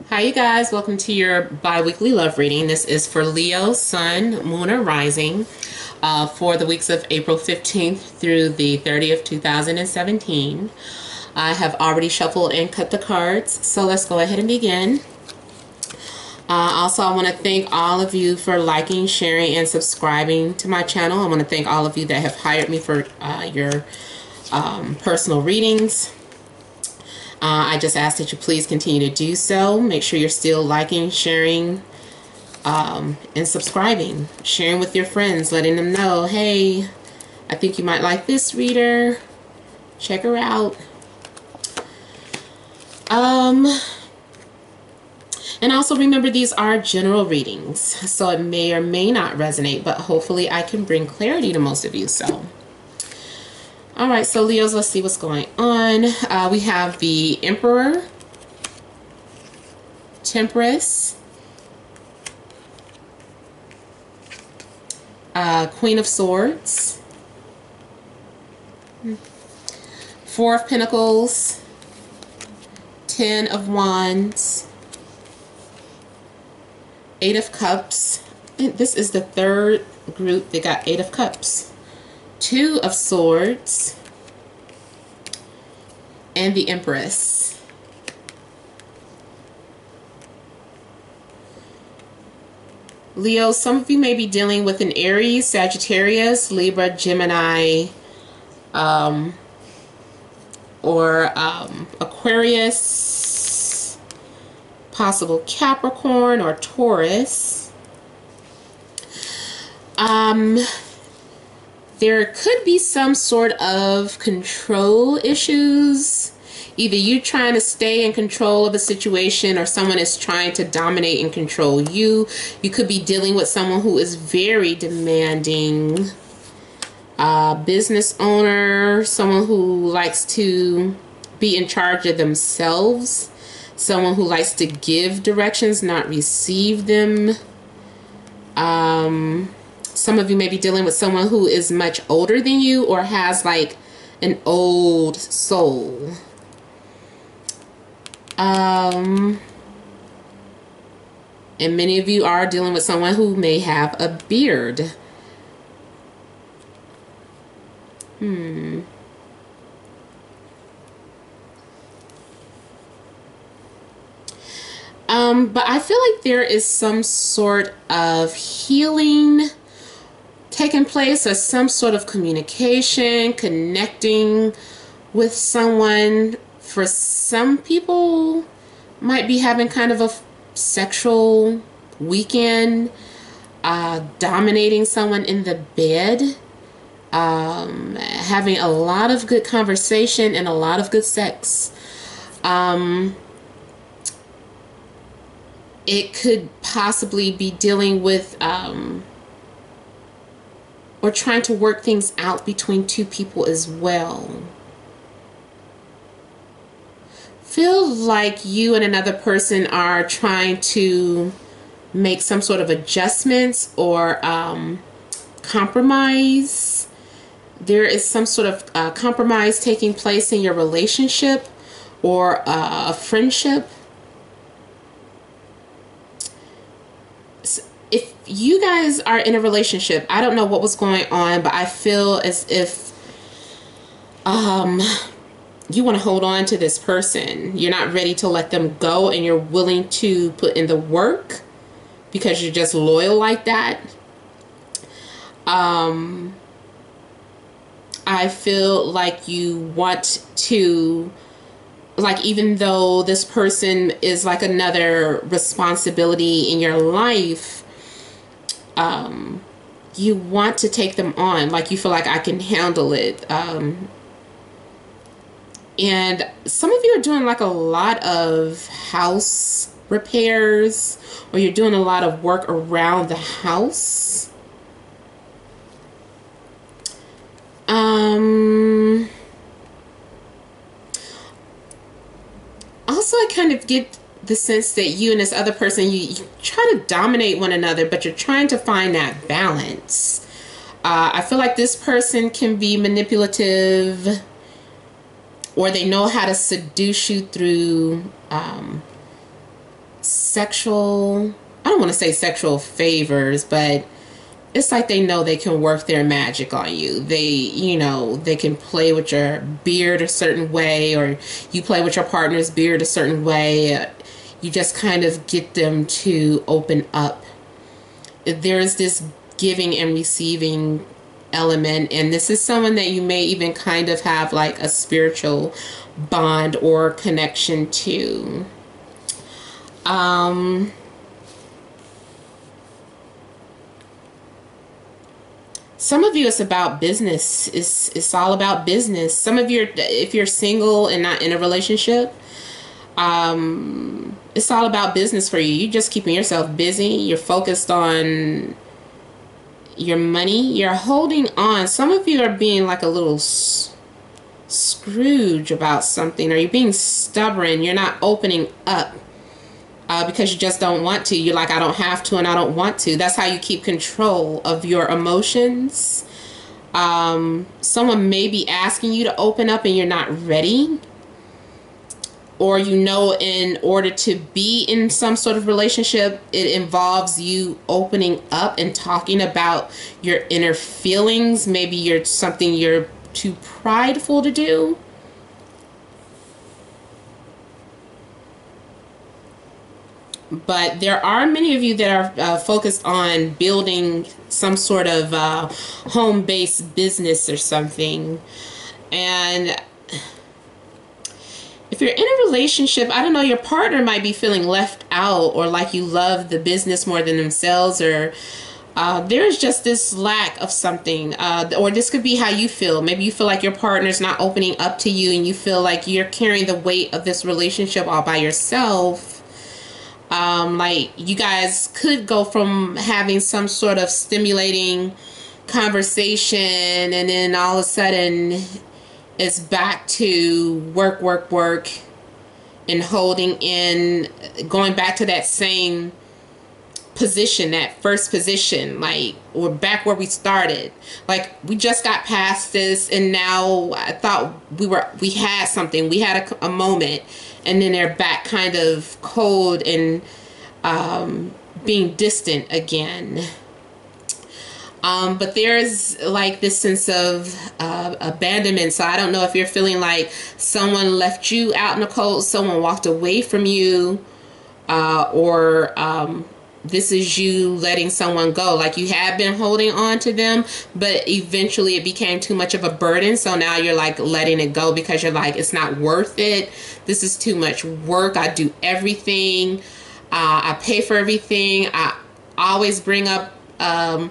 Hi, you guys. Welcome to your bi-weekly love reading. This is for Leo, Sun, Moon, or Rising for the weeks of April 15th through the 30th, 2017. I have already shuffled and cut the cards, so let's go ahead and begin. Also, I want to thank all of you for liking, sharing, and subscribing to my channel. I want to thank all of you that have hired me for your personal readings. I just ask that you please continue to do so. Make sure you're still liking, sharing, and subscribing. Sharing with your friends, letting them know, hey, I think you might like this reader. Check her out. And also remember, these are general readings, so it may or may not resonate, but hopefully I can bring clarity to most of you. So alright, so Leos, let's see what's going on. We have the Emperor, Temperance, Queen of Swords, Four of Pentacles, Ten of Wands, Eight of Cups. And this is the third group that got Eight of Cups. Two of Swords, and the Empress. Leo, some of you may be dealing with an Aries, Sagittarius, Libra, Gemini, or Aquarius, possible Capricorn or Taurus. There could be some sort of control issues. Either you trying to stay in control of a situation or someone is trying to dominate and control you. You could be dealing with someone who is very demanding. Business owner, someone who likes to be in charge of themselves. Someone who likes to give directions, not receive them. Some of you may be dealing with someone who is much older than you or has like an old soul. And many of you are dealing with someone who may have a beard. But I feel like there is some sort of healing taking place, or some sort of communication, connecting with someone. For some people, might be having kind of a sexual weekend, dominating someone in the bed, having a lot of good conversation and a lot of good sex. It could possibly be dealing with or trying to work things out between two people as well. Feel like you and another person are trying to make some sort of adjustments or compromise. There is some sort of compromise taking place in your relationship or a friendship. If you guys are in a relationship, I don't know what was going on, but I feel as if you want to hold on to this person. You're not ready to let them go, and you're willing to put in the work because you're just loyal like that. I feel like you want to, like, even though this person is like another responsibility in your life, you want to take them on. Like, you feel like I can handle it. And some of you are doing like a lot of house repairs, or you're doing a lot of work around the house. Also, I kind of get the sense that you and this other person, you try to dominate one another, but you're trying to find that balance. I feel like this person can be manipulative, or they know how to seduce you through sexual, I don't want to say sexual favors, but it's like they know they can work their magic on you. They, you know, they can play with your beard a certain way, or you play with your partner's beard a certain way. You just kind of get them to open up. There's this giving and receiving element, and this is someone that you may even kind of have like a spiritual bond or connection to. Some of you, it's about business. It's all about business. Some of you, if you're single and not in a relationship, it's all about business for you. You're just keeping yourself busy. You're focused on your money. You're holding on. Some of you are being like a little Scrooge about something, or you're being stubborn. You're not opening up. Because you just don't want to. You're like, I don't have to and I don't want to. That's how you keep control of your emotions. Someone may be asking you to open up and you're not ready. Or you know, in order to be in some sort of relationship, it involves you opening up and talking about your inner feelings. Maybe something you're too prideful to do. But there are many of you that are focused on building some sort of home-based business or something. And if you're in a relationship, I don't know, your partner might be feeling left out, or like you love the business more than themselves, or there's just this lack of something. Or this could be how you feel. Maybe you feel like your partner's not opening up to you and you feel like you're carrying the weight of this relationship all by yourself. Like you guys could go from having some sort of stimulating conversation, and then all of a sudden it's back to work, and holding in, going back to that same position, that first position, like we're back where we started. Like we just got past this, and now I thought we had something, we had a moment. And then they're back kind of cold and being distant again. But there's like this sense of abandonment. So I don't know if you're feeling like someone left you out in the cold, someone walked away from you, or this is you letting someone go. Like you have been holding on to them, but eventually it became too much of a burden. So now you're like letting it go because you're like, it's not worth it. This is too much work. I do everything. I pay for everything. I always bring up the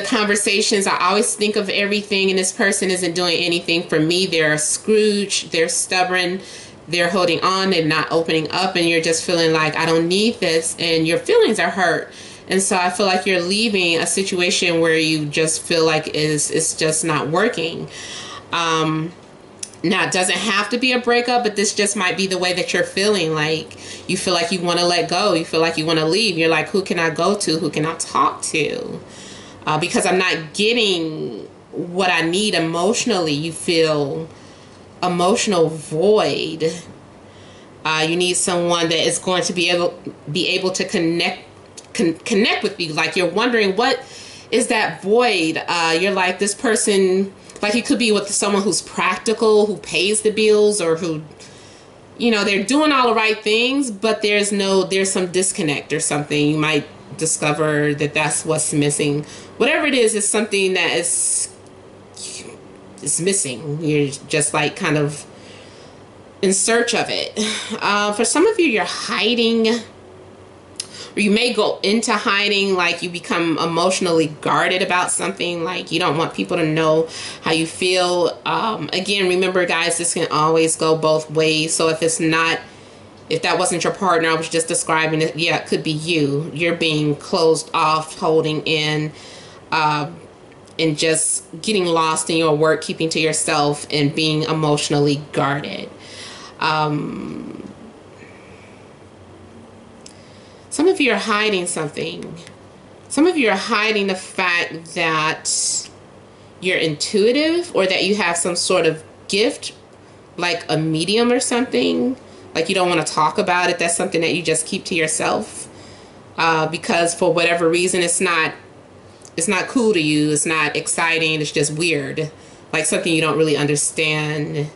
conversations. I always think of everything, and this person isn't doing anything for me. They're a Scrooge. They're stubborn. They're holding on, they're not opening up, and you're just feeling like, I don't need this, and your feelings are hurt. And so I feel like you're leaving a situation where you just feel like it's just not working. Now, it doesn't have to be a breakup, but this just might be the way that you're feeling. Like, you feel like you want to let go. You feel like you want to leave. You're like, who can I go to? Who can I talk to? Because I'm not getting what I need emotionally. You feel emotional void. You need someone that is going to be able to connect with you. Like you're wondering, what is that void? You're like, this person, like it could be with someone who's practical, who pays the bills, or who, you know, they're doing all the right things, but there's some disconnect or something. You might discover that that's what's missing. Whatever it is something that is missing. You're just like kind of in search of it. For some of you, you're hiding, or you may go into hiding, like you become emotionally guarded about something, like you don't want people to know how you feel. Again, remember guys, this can always go both ways. So if that wasn't your partner, I was just describing it, yeah, it could be you. You're being closed off, holding in, and just getting lost in your work, keeping to yourself, and being emotionally guarded. Some of you are hiding something. Some of you are hiding the fact that you're intuitive, or that you have some sort of gift, like a medium or something. Like you don't want to talk about it. That's something that you just keep to yourself. Because for whatever reason, it's not cool to you. It's not exciting. It's just weird. Like something you don't really understand.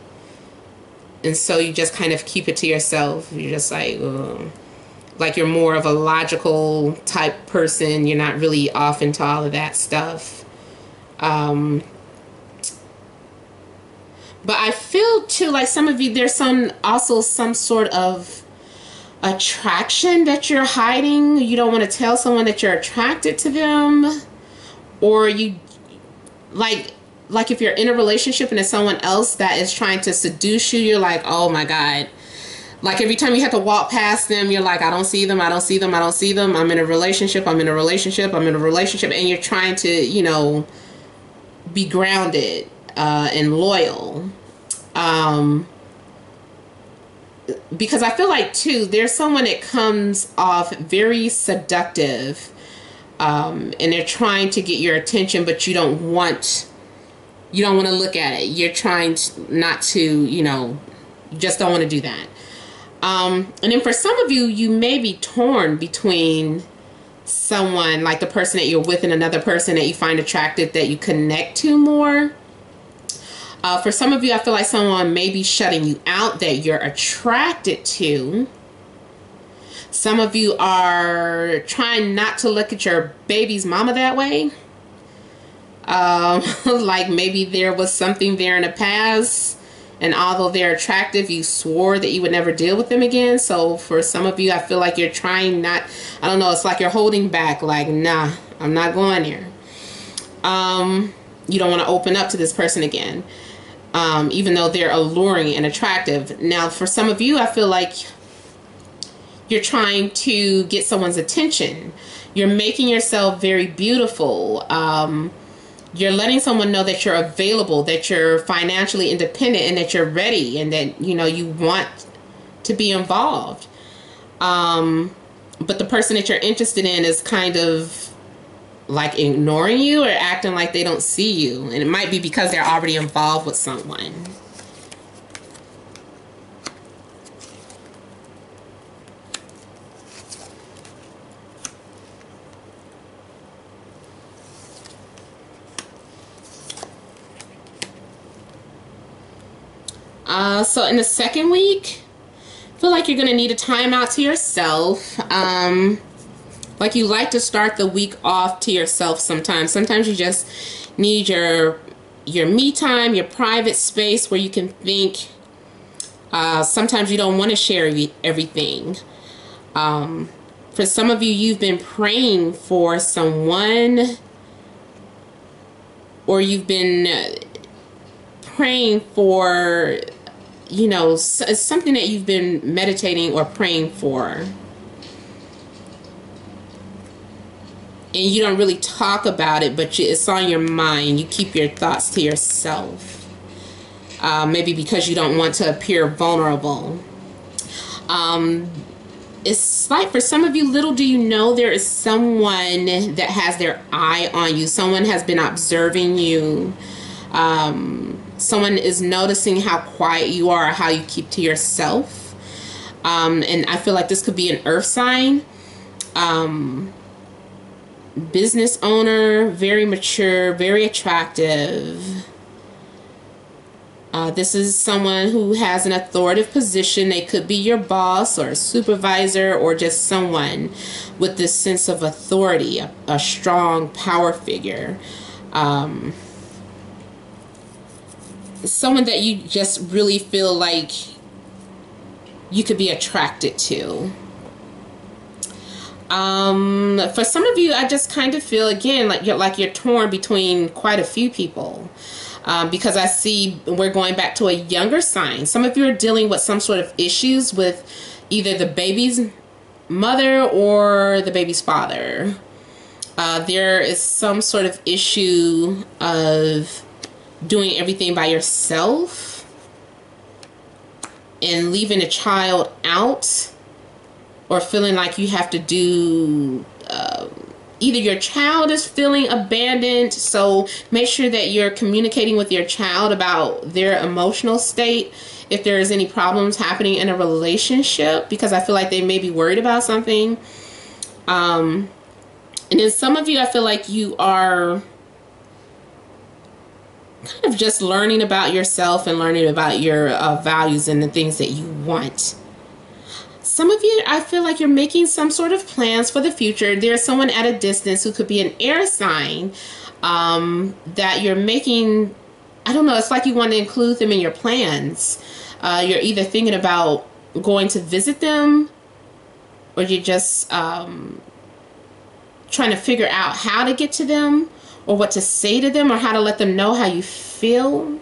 And so you just kind of keep it to yourself. You're just like, ugh. Like you're more of a logical type person. You're not really off into all of that stuff. But I feel too like some of you, there's also some sort of attraction that you're hiding. You don't want to tell someone that you're attracted to them, or you like if you're in a relationship and there's someone else that is trying to seduce you, you're like, oh my God. Like every time you have to walk past them, you're like, I don't see them, I don't see them, I don't see them. I'm in a relationship, I'm in a relationship, I'm in a relationship. And you're trying to, you know, be grounded and loyal. Because I feel like too, there's someone that comes off very seductive, and they're trying to get your attention, but you don't want to look at it. You're trying not to, you know, you just don't want to do that. And then for some of you, you may be torn between someone like the person that you're with and another person that you find attractive, that you connect to more. For some of you, I feel like someone may be shutting you out that you're attracted to. Some of you are trying not to look at your baby's mama that way. Like maybe there was something there in the past, and although they're attractive, you swore that you would never deal with them again. So for some of you, I feel like you're trying not, I don't know, it's like you're holding back, like, nah, I'm not going there. You don't want to open up to this person again, even though they're alluring and attractive. Now, for some of you, I feel like you're trying to get someone's attention. You're making yourself very beautiful. You're letting someone know that you're available, that you're financially independent, and that you're ready, and that, you know, you want to be involved. But the person that you're interested in is kind of like ignoring you or acting like they don't see you. And it might be because they're already involved with someone. So in the second week, I feel like you're going to need a time out to yourself. Like you like to start the week off to yourself sometimes. Sometimes you just need your me time, your private space where you can think. Sometimes you don't want to share everything. For some of you, you've been praying for someone, or you've been praying for, you know, something that you've been meditating or praying for, and you don't really talk about it, but it's on your mind. You keep your thoughts to yourself, maybe because you don't want to appear vulnerable. It's like, for some of you, little do you know, there is someone that has their eye on you. Someone has been observing you. Someone is noticing how quiet you are, or how you keep to yourself. And I feel like this could be an earth sign. Business owner, very mature, very attractive. This is someone who has an authoritative position. They could be your boss or a supervisor, or just someone with this sense of authority, a strong power figure. Someone that you just really feel like you could be attracted to. For some of you, I just kind of feel, again, like you're torn between quite a few people. Because I see we're going back to a younger sign. Some of you are dealing with some sort of issues with either the baby's mother or the baby's father. There is some sort of issue of doing everything by yourself and leaving a child out, or feeling like you have to do either your child is feeling abandoned, so make sure that you're communicating with your child about their emotional state. If there is any problems happening in a relationship, because I feel like they may be worried about something. And then some of you, I feel like you are kind of just learning about yourself and learning about your values and the things that you want. Some of you, I feel like you're making some sort of plans for the future. There's someone at a distance who could be an air sign that you're making, I don't know, it's like you want to include them in your plans. You're either thinking about going to visit them, or you're just trying to figure out how to get to them, or what to say to them, or how to let them know how you feel.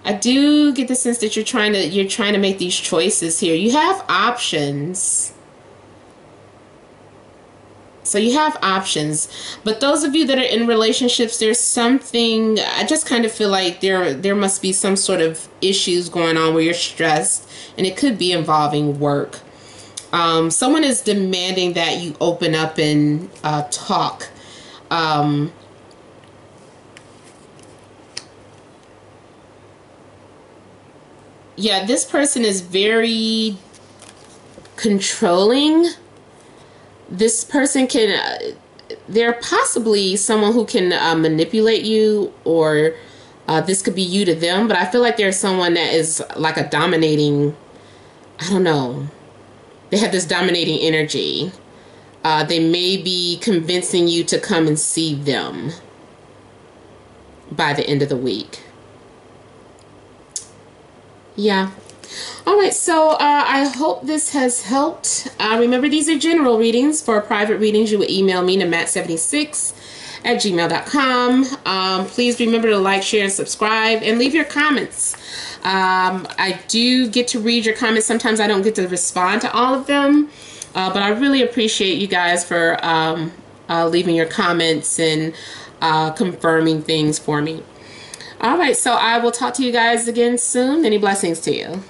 I do get the sense that you're trying to make these choices here. You have options. So you have options. But those of you that are in relationships, there's something, I just kind of feel like there must be some sort of issues going on where you're stressed, and it could be involving work. Someone is demanding that you open up and talk. Yeah, this person is very controlling. This person can, they're possibly someone who can manipulate you, or this could be you to them, but I feel like there's someone that is like a dominating, I don't know, they have this dominating energy. They may be convincing you to come and see them by the end of the week. Yeah. All right, so I hope this has helped. Remember, these are general readings. For private readings, you would email me to matt76@gmail.com. Please remember to like, share, and subscribe, and leave your comments. I do get to read your comments. Sometimes I don't get to respond to all of them, but I really appreciate you guys for leaving your comments and confirming things for me. All right, so I will talk to you guys again soon. Many blessings to you.